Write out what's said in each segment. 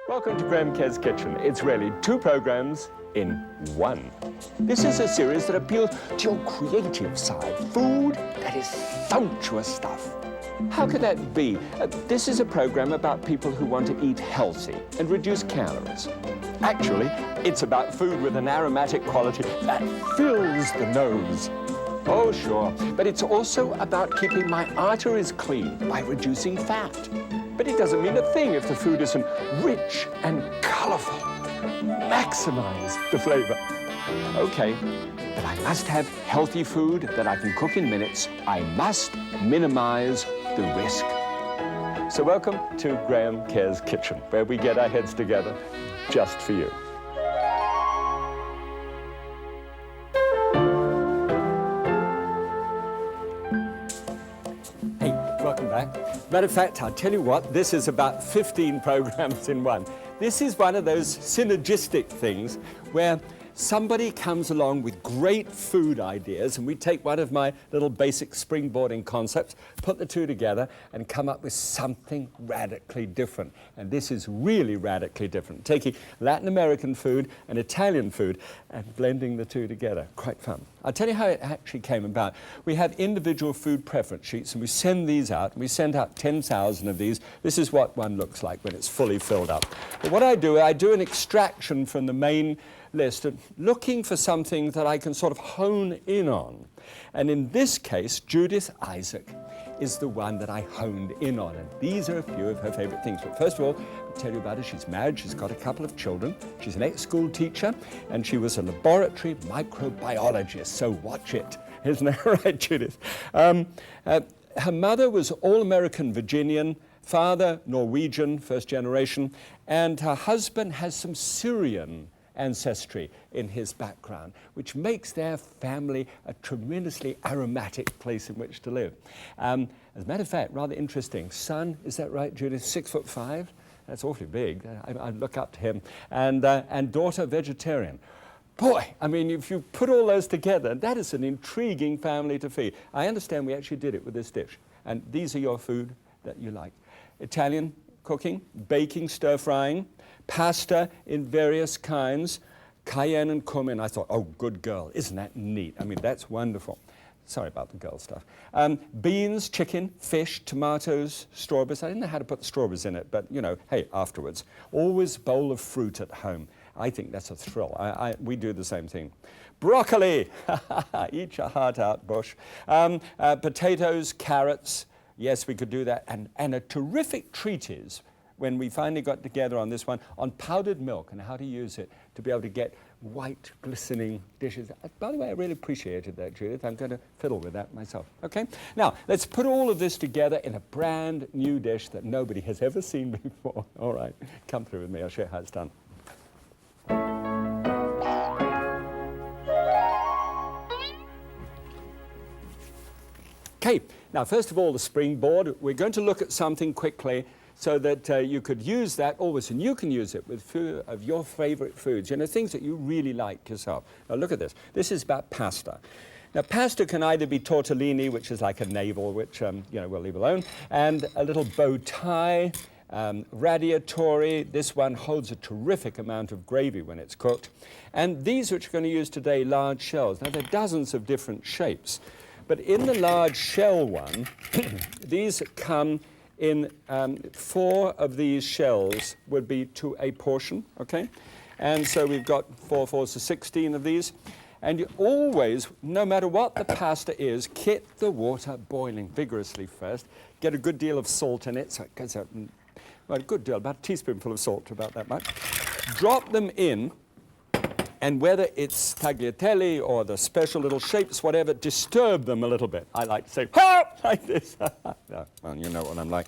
Welcome to Graham Kerr's Kitchen. It's really two programs in one. This is a series that appeals to your creative side, food that is sumptuous stuff. How could that be? This is a program about people who want to eat healthy and reduce calories. Actually, it's about food with an aromatic quality that fills the nose. Oh, sure, but it's also about keeping my arteries clean by reducing fat. But it doesn't mean a thing if the food isn't rich and colorful. Maximize the flavor. Okay, but I must have healthy food that I can cook in minutes. I must minimize the risk. So welcome to Graham Kerr's Kitchen, where we get our heads together just for you. Hey, welcome back. Matter of fact, I'll tell you what, this is about 15 programs in one. This is one of those synergistic things where somebody comes along with great food ideas, and we take one of my little basic springboarding concepts, put the two together, and come up with something radically different. And this is really radically different, taking Latin American food and Italian food and blending the two together. Quite fun. I'll tell you how it actually came about. We have individual food preference sheets, and we send these out. We send out 10,000 of these. This is what one looks like when it's fully filled up. But what I do an extraction from the main list, looking for something that I can sort of hone in on. And in this case, Judith Isaac is the one that I honed in on. And these are a few of her favorite things. But first of all, I'll tell you about her. She's married, she's got a couple of children, she's an ex-school teacher, and she was a laboratory microbiologist. So watch it. Isn't that right, Judith? Her mother was all-American Virginian, father Norwegian, first generation, and her husband has some Syrian ancestry in his background, which makes their family a tremendously aromatic place in which to live. As a matter of fact, rather interesting, son, is that right, Judith, 6'5"? That's awfully big. I look up to him. And daughter, vegetarian. Boy, I mean, if you put all those together, that is an intriguing family to feed. I understand we actually did it with this dish. And these are your food that you like. Italian cooking, baking, stir-frying, pasta in various kinds, cayenne and cumin. I thought, oh, good girl, isn't that neat? I mean, that's wonderful. Sorry about the girl stuff. Beans, chicken, fish, tomatoes, strawberries. I didn't know how to put the strawberries in it, but, you know, hey, afterwards. Always a bowl of fruit at home. I think that's a thrill. We do the same thing. Broccoli, eat your heart out, Bush. Potatoes, carrots. Yes, we could do that. And a terrific treatise, when we finally got together on this one, on powdered milk and how to use it to be able to get white, glistening dishes. By the way, I really appreciated that, Judith. I'm going to fiddle with that myself. Okay? Now, let's put all of this together in a brand new dish that nobody has ever seen before. All right, come through with me. I'll show you how it's done. Okay, now first of all, the springboard. We're going to look at something quickly so that you could use that always, and you can use it with few of your favorite foods, you know, things that you really like yourself. Now look at this. This is about pasta. Now pasta can either be tortellini, which is like a navel, which you know, we'll leave alone, and a little bow tie, radiatori. This one holds a terrific amount of gravy when it's cooked. And these which we're going to use today, large shells. Now there are dozens of different shapes. But in the large shell one, these come in 4 of these shells would be to a portion, okay? And so we've got 4 4s to 16 of these. And you always, no matter what the pasta is, keep the water boiling vigorously first. Get a good deal of salt in it, so it goes out, well, a good deal, about a teaspoonful of salt, about that much. Drop them in. And whether it's tagliatelle or the special little shapes, whatever, disturb them a little bit. I like to say, ha! Like this. No, well, you know what I'm like.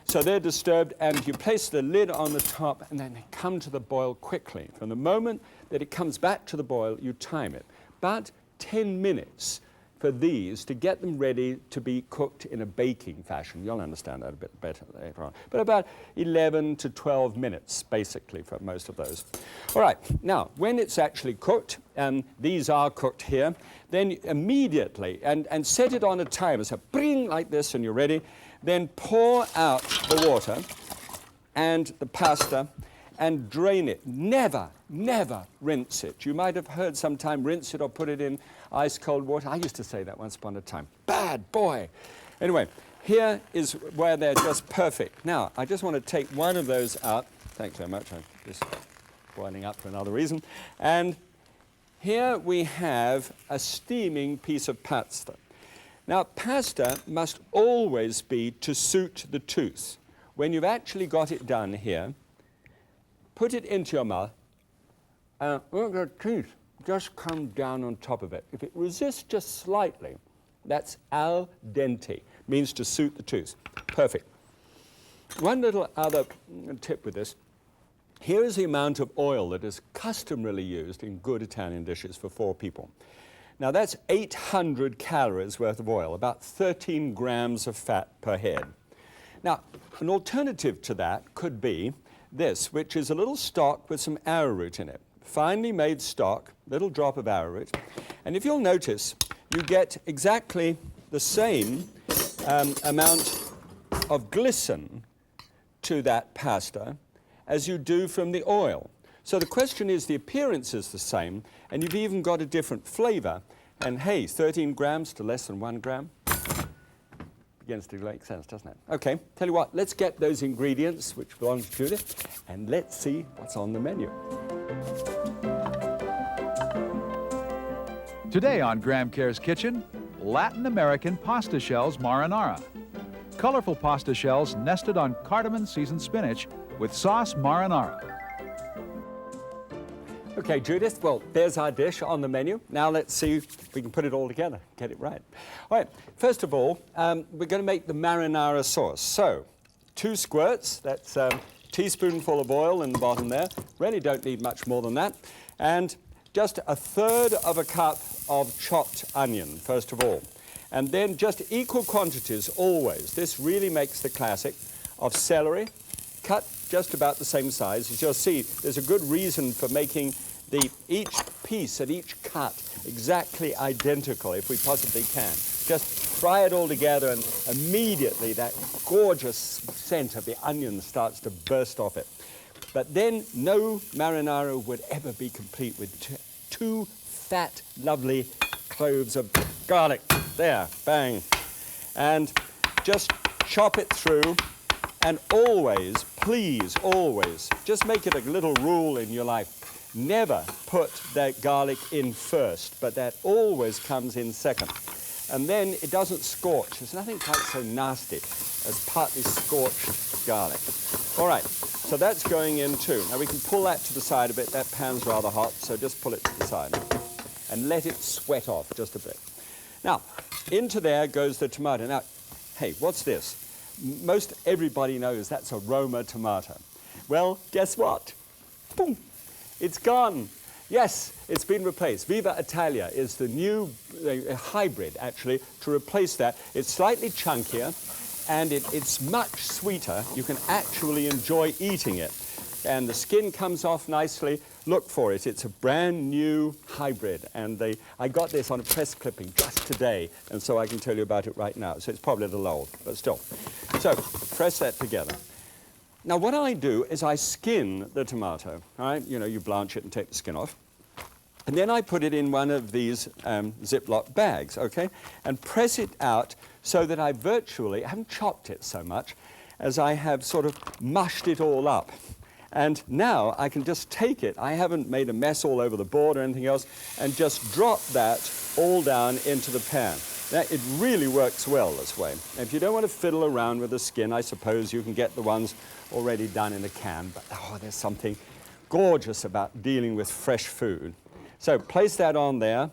So they're disturbed, and you place the lid on the top, and then they come to the boil quickly. From the moment that it comes back to the boil, you time it. About 10 minutes for these to get them ready to be cooked in a baking fashion. You'll understand that a bit better later on. But about 11 to 12 minutes, basically, for most of those. All right, now, when it's actually cooked, and these are cooked here, then immediately, and set it on a timer, so bring like this, and you're ready, then pour out the water, and the pasta and drain it. Never, never rinse it. You might have heard sometime rinse it or put it in ice cold water. I used to say that once upon a time. Bad boy. Anyway, here is where they're just perfect. Now, I just want to take one of those out. Thanks very much. I'm just boiling up for another reason. And here we have a steaming piece of pasta. Now, pasta must always be to suit the tooth. When you've actually got it done here, put it into your mouth, and let the teeth just come down on top of it. If it resists just slightly, that's al dente, means to suit the tooth. Perfect. One little other tip with this. Here is the amount of oil that is customarily used in good Italian dishes for 4 people. Now that's 800 calories worth of oil, about 13 grams of fat per head. Now, an alternative to that could be this, which is a little stock with some arrowroot in it. Finely made stock, little drop of arrowroot. And if you'll notice, you get exactly the same amount of glycerin to that pasta as you do from the oil. So the question is, the appearance is the same, and you've even got a different flavor. And hey, 13 grams to less than 1 gram begins to make sense, doesn't it? Okay, tell you what, let's get those ingredients, which belong to Judith, and let's see what's on the menu. Today on Graham Kerr's Kitchen, Latin American pasta shells marinara. Colorful pasta shells nested on cardamom seasoned spinach with sauce marinara. Okay, Judith, well, there's our dish on the menu. Now let's see if we can put it all together, get it right. All right, first of all, we're going to make the marinara sauce. So, 2 squirts, that's a teaspoonful of oil in the bottom there. Really don't need much more than that. And just 1/3 of a cup of chopped onion, first of all. And then just equal quantities always. This really makes the classic of celery, cut just about the same size. As you'll see, there's a good reason for making each piece and each cut exactly identical if we possibly can. Just fry it all together and immediately that gorgeous scent of the onion starts to burst off it. But then no marinara would ever be complete with 2 fat, lovely cloves of garlic. There, bang. And just chop it through. And always, please, always, just make it a little rule in your life. Never put that garlic in first, but that always comes in second. And then it doesn't scorch. There's nothing quite so nasty as partly scorched garlic. All right, so that's going in too. Now we can pull that to the side a bit. That pan's rather hot, so just pull it to the side and let it sweat off just a bit. Now, into there goes the tomato. Now, hey, what's this? Most everybody knows that's a Roma tomato. Well, guess what? Boom, it's gone. Yes, it's been replaced. Viva Italia is the new hybrid, actually, to replace that. It's slightly chunkier, and it's much sweeter. You can actually enjoy eating it. And the skin comes off nicely. Look for it. It's a brand new hybrid. And I got this on a press clipping just today, and so I can tell you about it right now. So it's probably a little old, but still. So press that together. Now what I do is I skin the tomato, all right? You know, you blanch it and take the skin off. And then I put it in one of these Ziploc bags, okay? And press it out so that I haven't chopped it so much as I have sort of mushed it all up. And now I can just take it. I haven't made a mess all over the board or anything else, and just drop that all down into the pan. Now, it really works well this way. If you don't want to fiddle around with the skin, I suppose you can get the ones already done in a can, but there's something gorgeous about dealing with fresh food. So place that on there.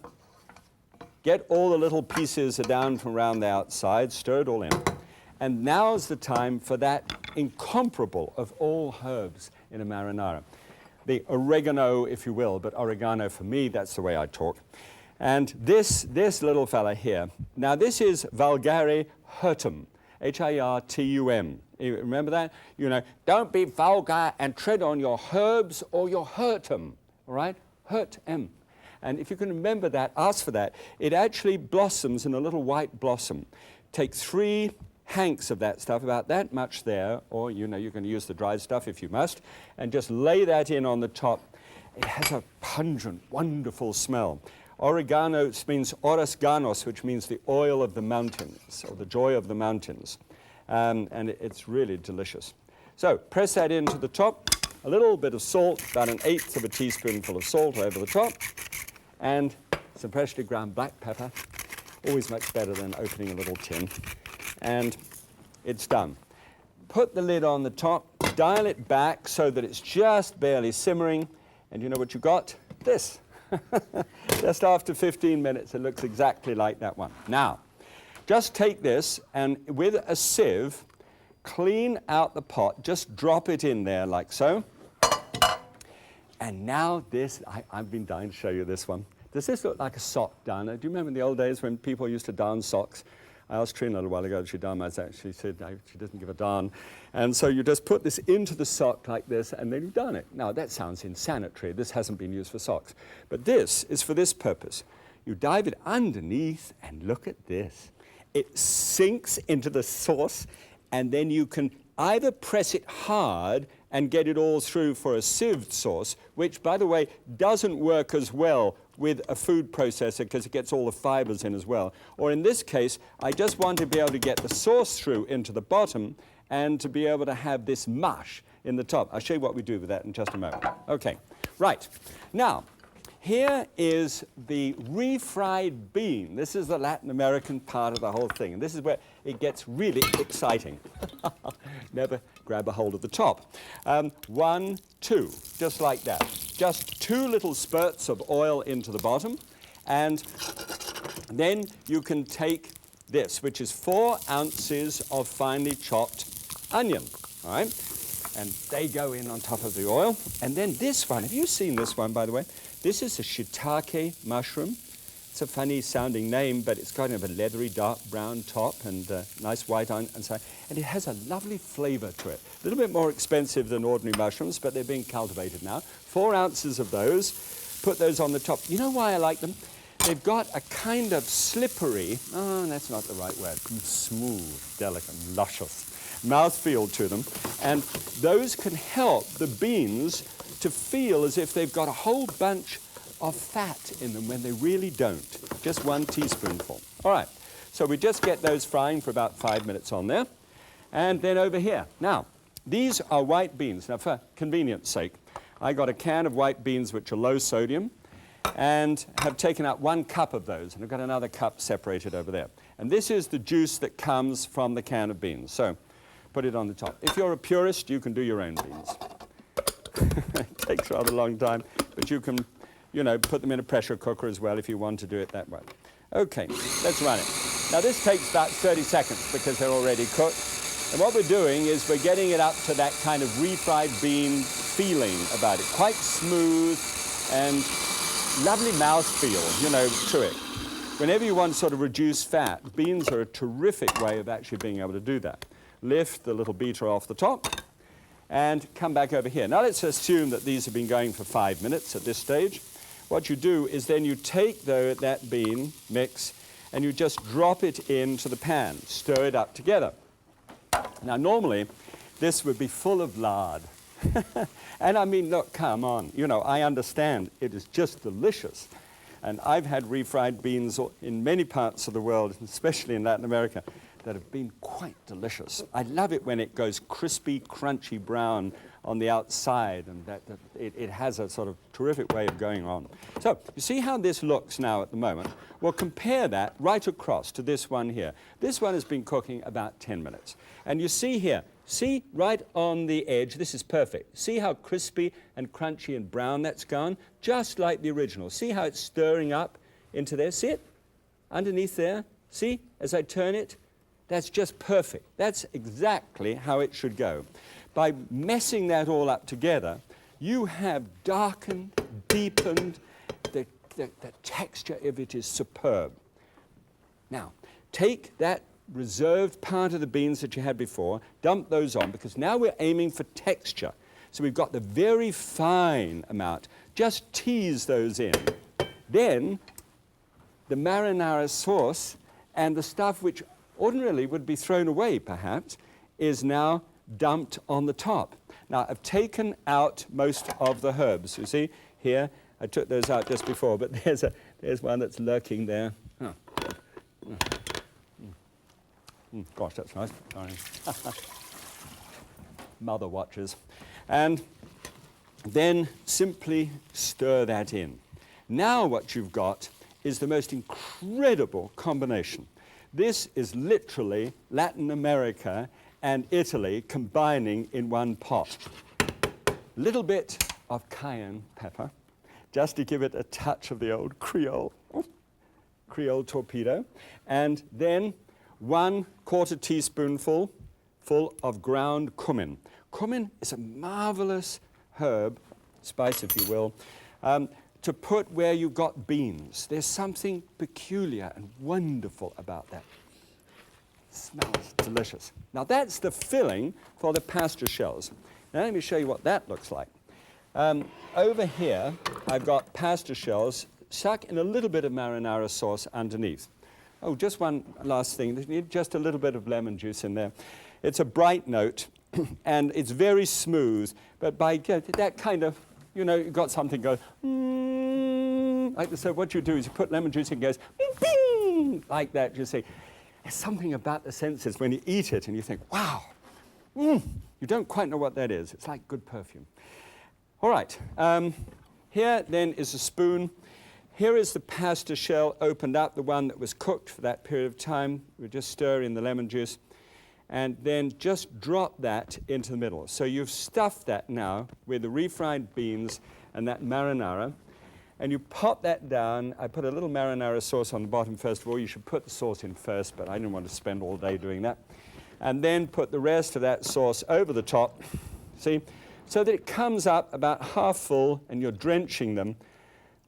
Get all the little pieces down from around the outside, stir it all in. And now's the time for that incomparable of all herbs in a marinara. The oregano, if you will, but oregano for me, that's the way I talk. And this little fella here, now this is vulgare hirtum, H-I-R-T-U-M. You remember that? You know, don't be vulgar and tread on your herbs or you'll hurt 'em, all right? Hurt 'em. And if you can remember that, ask for that. It actually blossoms in a little white blossom. Take 3 hanks of that stuff, about that much there, or you know, you can use the dried stuff if you must, and just lay that in on the top. It has a pungent, wonderful smell. Oregano means oros ganos, which means the oil of the mountains, or the joy of the mountains. And it's really delicious. So press that into the top, a little bit of salt, about 1/8 of a teaspoonful of salt over the top, and some freshly ground black pepper, always much better than opening a little tin. And it's done. Put the lid on the top, dial it back so that it's just barely simmering, and you know what you got? This. Just after 15 minutes, it looks exactly like that one. Now, just take this and with a sieve, clean out the pot, just drop it in there like so. And now this, I've been dying to show you this one. Does this look like a sock darner? Do you remember in the old days when people used to darn socks? I asked Trina a little while ago if she darned my socks. She said she doesn't give a darn. And so you just put this into the sock like this, and then you darn it. Now, that sounds insanitary. This hasn't been used for socks. But this is for this purpose. You dive it underneath, and look at this. It sinks into the sauce, and then you can either press it hard and get it all through for a sieved sauce, which, by the way, doesn't work as well with a food processor because it gets all the fibers in as well. Or in this case, I just want to be able to get the sauce through into the bottom and to be able to have this mush in the top. I'll show you what we do with that in just a moment. Okay, right. Now, here is the refried bean. This is the Latin American part of the whole thing. And this is where it gets really exciting. Never grab a hold of the top. 1, 2, just like that. Just 2 little spurts of oil into the bottom. And then you can take this, which is 4 ounces of finely chopped onion. All right? And they go in on top of the oil. And then this one, have you seen this one, by the way? This is a shiitake mushroom. It's a funny sounding name, but it's got a leathery dark brown top and nice white on inside. And it has a lovely flavor to it. A little bit more expensive than ordinary mushrooms, but they're being cultivated now. 4 ounces of those. Put those on the top. You know why I like them? They've got a kind of slippery, oh, that's not the right word, smooth, delicate, luscious mouthfeel to them. And those can help the beans to feel as if they've got a whole bunch of fat in them when they really don't. Just 1 teaspoonful. All right, so we just get those frying for about 5 minutes on there. And then over here. Now, these are white beans. Now, for convenience sake, I got a can of white beans which are low sodium and have taken out 1 cup of those. And I've got another cup separated over there. And this is the juice that comes from the can of beans. So put it on the top. If you're a purist, you can do your own beans. It takes rather a long time, but you can, you know, put them in a pressure cooker as well if you want to do it that way. Okay, let's run it. Now this takes about 30 seconds because they're already cooked. And what we're doing is we're getting it up to that kind of refried bean feeling about it. Quite smooth and lovely mouthfeel, you know, to it. Whenever you want to sort of reduce fat, beans are a terrific way of actually being able to do that. Lift the little beater off the top and come back over here. Now let's assume that these have been going for 5 minutes at this stage. What you do is then you take that bean mix and you just drop it into the pan, stir it up together. Now normally this would be full of lard. And I mean, look, come on, you know, I understand it is just delicious. And I've had refried beans in many parts of the world, especially in Latin America, that have been quite delicious. I love it when it goes crispy, crunchy brown on the outside, and it has a sort of terrific way of going on. So, you see how this looks now at the moment? Well, compare that right across to this one here. This one has been cooking about 10 minutes. And you see here, see right on the edge, this is perfect. See how crispy and crunchy and brown that's gone? Just like the original. See how it's stirring up into there? See it? Underneath there? See, as I turn it? That's just perfect. That's exactly how it should go. By messing that all up together, you have darkened, deepened, the texture of it is superb. Now, take that reserved part of the beans that you had before, dump those on, because now we're aiming for texture. So we've got the very fine amount. Just tease those in. Then, the marinara sauce and the stuff which ordinarily would be thrown away perhaps, is now dumped on the top. Now, I've taken out most of the herbs. You see, here, I took those out just before, but there's one that's lurking there. Oh. Gosh, that's nice. Mother watches. And then simply stir that in. Now what you've got is the most incredible combination. This is literally Latin America and Italy combining in one pot. Little bit of cayenne pepper, just to give it a touch of the old Creole torpedo. And then 1/4 teaspoonful full of ground cumin. Cumin is a marvelous herb, spice if you will, to put where you've got beans. There's something peculiar and wonderful about that. It smells delicious. Now that's the filling for the pasta shells. Now let me show you what that looks like. Over here, I've got pasta shells stuck in a little bit of marinara sauce underneath. Oh, just one last thing. You need just a little bit of lemon juice in there. It's a bright note, and it's very smooth, but by that kind of, you know, you've got something go, like this. So what you do is you put lemon juice and it goes, bing, like that, you see. There's something about the senses when you eat it and you think, wow, you don't quite know what that is. It's like good perfume. All right, here then is a spoon. Here is the pasta shell opened up, the one that was cooked for that period of time. We just stir in the lemon juice and then just drop that into the middle. So you've stuffed that now with the refried beans and that marinara, and you pop that down. I put a little marinara sauce on the bottom first of all. You should put the sauce in first, but I didn't want to spend all day doing that. And then put the rest of that sauce over the top, see, so that it comes up about half full and you're drenching them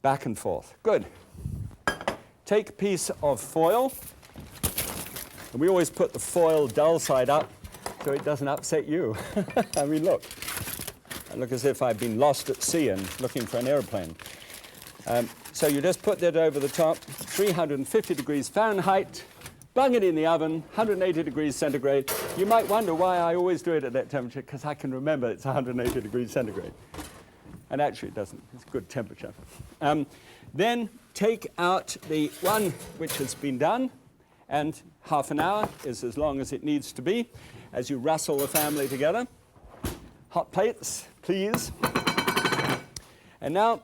back and forth. Good. Take a piece of foil, and we always put the foil dull side up so it doesn't upset you. I mean, look. I look as if I've been lost at sea and looking for an airplane. So you just put that over the top, 350 degrees Fahrenheit, bung it in the oven, 180 degrees centigrade. You might wonder why I always do it at that temperature, because I can remember it's 180 degrees centigrade. And actually it doesn't, it's good temperature. Then take out the one which has been done, and half an hour is as long as it needs to be, as you rustle the family together. Hot plates, please. And now,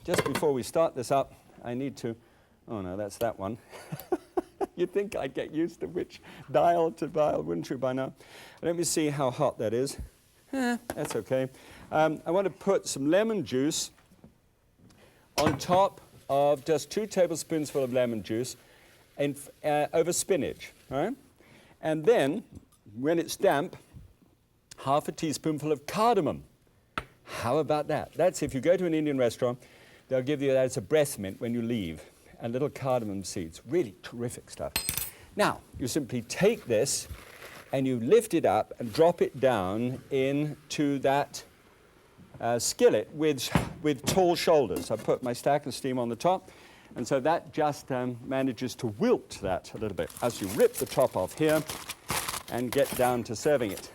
just before we start this up, I need to, oh no, that's that one. You'd think I'd get used to which dial to dial, wouldn't you, by now? Let me see how hot that is. That's okay. I want to put some lemon juice on top of just 2 tablespoonsful of lemon juice and, over spinach, all right? And then, when it's damp, half a teaspoonful of cardamom. How about that? That's if you go to an Indian restaurant, they'll give you that as a breath mint when you leave, and little cardamom seeds. Really terrific stuff. Now, you simply take this and you lift it up and drop it down into that skillet with tall shoulders. I put my stack of steam on the top, and so that just manages to wilt that a little bit as you rip the top off here and get down to serving it.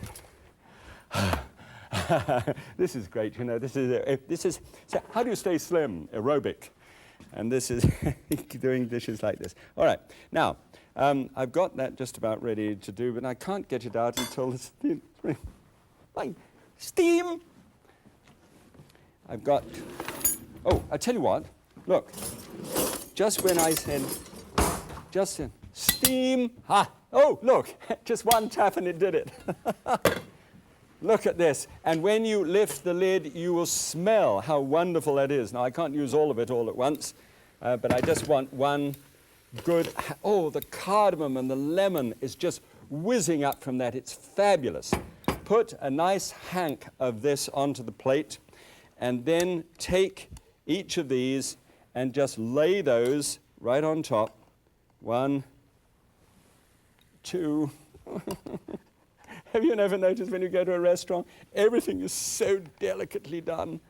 This is great, you know. This is so how do you stay slim? Aerobic. And this is doing dishes like this. All right, now, I've got that just about ready to do, but I can't get it out until it's steam. I've got, oh, I tell you what, look, just when I said, just steam, oh, look, just one tap and it did it. Look at this. And when you lift the lid, you will smell how wonderful that is. Now, I can't use all of it all at once, but I just want one good, oh, the cardamom and the lemon is just whizzing up from that. It's fabulous. Put a nice hank of this onto the plate, and then take each of these and just lay those right on top. 1, 2, Have you never noticed when you go to a restaurant, everything is so delicately done,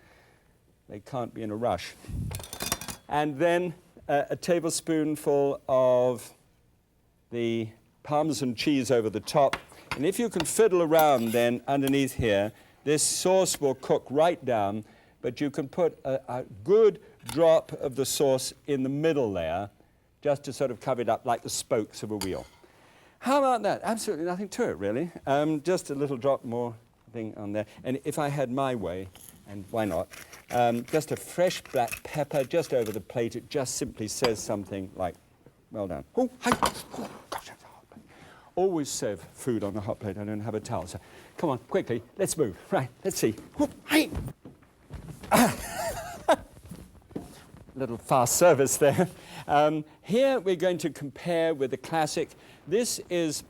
they can't be in a rush. And then a tablespoonful of the Parmesan cheese over the top. And if you can fiddle around then underneath here, this sauce will cook right down, but you can put a good drop of the sauce in the middle there, just to sort of cover it up like the spokes of a wheel. How about that? Absolutely nothing to it, really. Just a little drop more thing on there. And if I had my way, and why not, just a fresh black pepper just over the plate. It just simply says something like, well done. Oh, hi. Oh, gosh, that's a hot plate. Always serve food on a hot plate. I don't have a towel, so come on, quickly, let's move. Right, let's see. Oh, hi. Little fast service there. Here we're going to compare with the classic. This is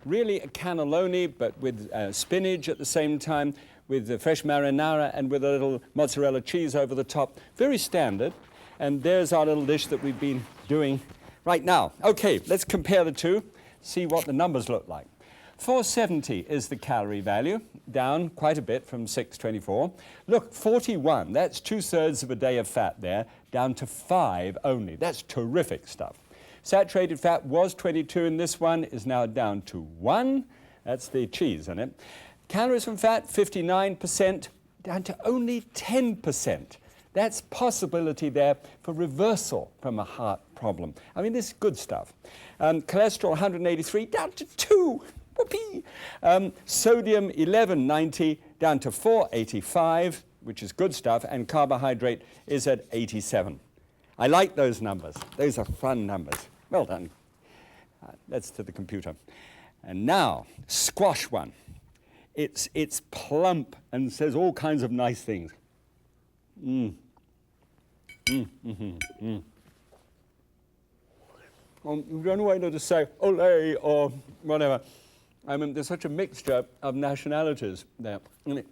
really a cannelloni, but with spinach at the same time, with the fresh marinara and with a little mozzarella cheese over the top. Very standard. And there's our little dish that we've been doing right now. Okay, let's compare the two, see what the numbers look like. 470 is the calorie value, down quite a bit from 624. Look, 41, that's 2/3 of a day of fat there, down to 5 only. That's terrific stuff. Saturated fat was 22 in this one, is now down to 1. That's the cheese in it. Calories from fat, 59%, down to only 10%. That's possibility there for reversal from a heart problem. I mean, this is good stuff. Cholesterol, 183, down to 2. Whoopee! Sodium, 1190, down to 485, which is good stuff, and carbohydrate is at 87. I like those numbers. Those are fun numbers. Well done. That's to the computer. And now, squash one. It's plump and says all kinds of nice things. Well, you don't know whether to say ole or whatever. I mean, there's such a mixture of nationalities there. And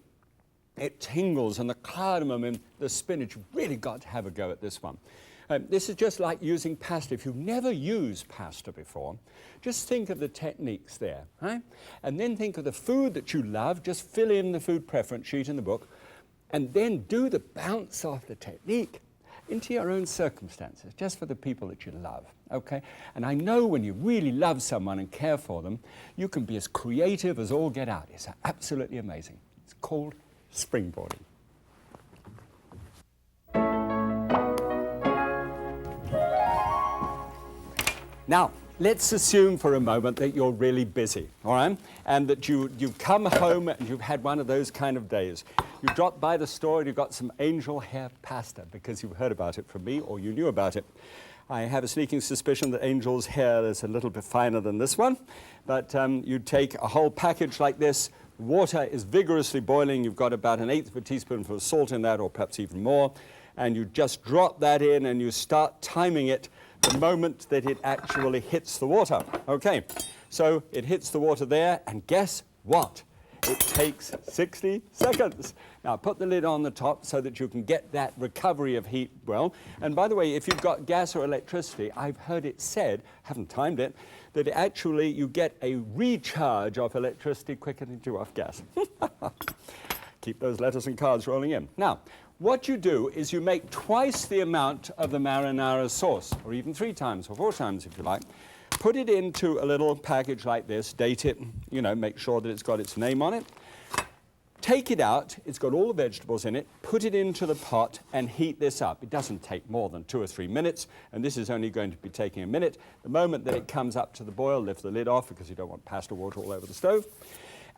it tingles, and the cardamom and the spinach really got to have a go at this one. This is just like using pasta. If you've never used pasta before, just think of the techniques there, right? And then think of the food that you love. Just fill in the food preference sheet in the book, and then do the bounce off the technique into your own circumstances, just for the people that you love, okay? And I know when you really love someone and care for them, you can be as creative as all get out. It's absolutely amazing. It's called springboarding. Now, let's assume for a moment that you're really busy, all right? And that you've come home and you've had one of those kind of days. You dropped by the store and you got some angel hair pasta because you've heard about it from me or you knew about it. I have a sneaking suspicion that angel's hair is a little bit finer than this one. But you take a whole package like this. Water is vigorously boiling. You've got about 1/8 of a teaspoonful of salt in that, or perhaps even more. And you just drop that in and you start timing it the moment that it actually hits the water. Okay, so it hits the water there, and guess what? It takes 60 seconds. Now put the lid on the top so that you can get that recovery of heat well. And by the way, if you've got gas or electricity, I've heard it said, haven't timed it, that actually you get a recharge of electricity quicker than you do off gas. Keep those letters and cards rolling in. Now, what you do is you make twice the amount of the marinara sauce, or even 3 times or 4 times if you like. Put it into a little package like this, date it, you know, make sure that it's got its name on it. Take it out, it's got all the vegetables in it, put it into the pot and heat this up. It doesn't take more than 2 or 3 minutes, and this is only going to be taking a minute. The moment that it comes up to the boil, lift the lid off because you don't want pasta water all over the stove.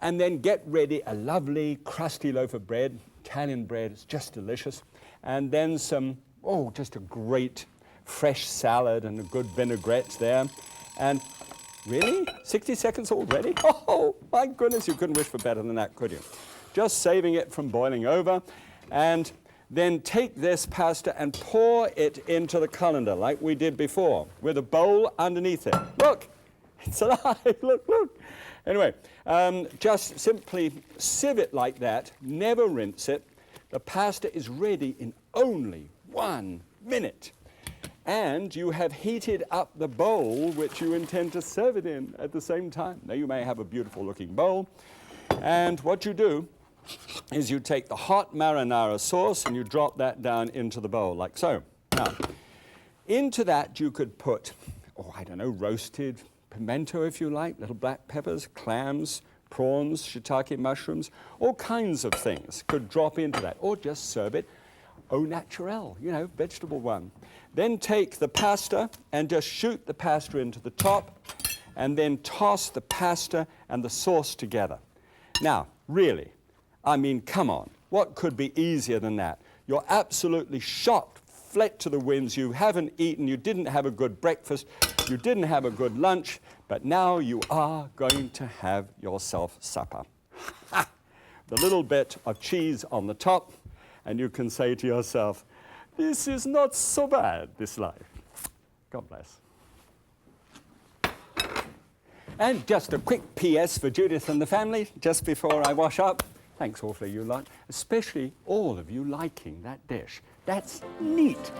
And then get ready a lovely crusty loaf of bread, Italian bread, it's just delicious. And then some, just a great fresh salad and a good vinaigrette there. And really? 60 seconds already? Oh, my goodness, you couldn't wish for better than that, could you? Just saving it from boiling over. And then take this pasta and pour it into the colander like we did before, with a bowl underneath it. Look, it's alive, look. Anyway, just simply sieve it like that, never rinse it. The pasta is ready in only 1 minute. And you have heated up the bowl which you intend to serve it in at the same time. Now you may have a beautiful looking bowl. And what you do is you take the hot marinara sauce and you drop that down into the bowl like so. Now, into that you could put, roasted pimento if you like, little black peppers, clams, prawns, shiitake mushrooms, all kinds of things could drop into that, or just serve it au naturel, you know, vegetable one. Then take the pasta and just shoot the pasta into the top, and then toss the pasta and the sauce together. Now, really, I mean, come on, what could be easier than that? You're absolutely shot flat to the winds, you haven't eaten, you didn't have a good breakfast, you didn't have a good lunch, but now you are going to have yourself supper. The little bit of cheese on the top, and you can say to yourself, this is not so bad, this life. God bless. And just a quick PS for Judith and the family, just before I wash up. Thanks awfully, you lot, especially all of you liking that dish. That's neat.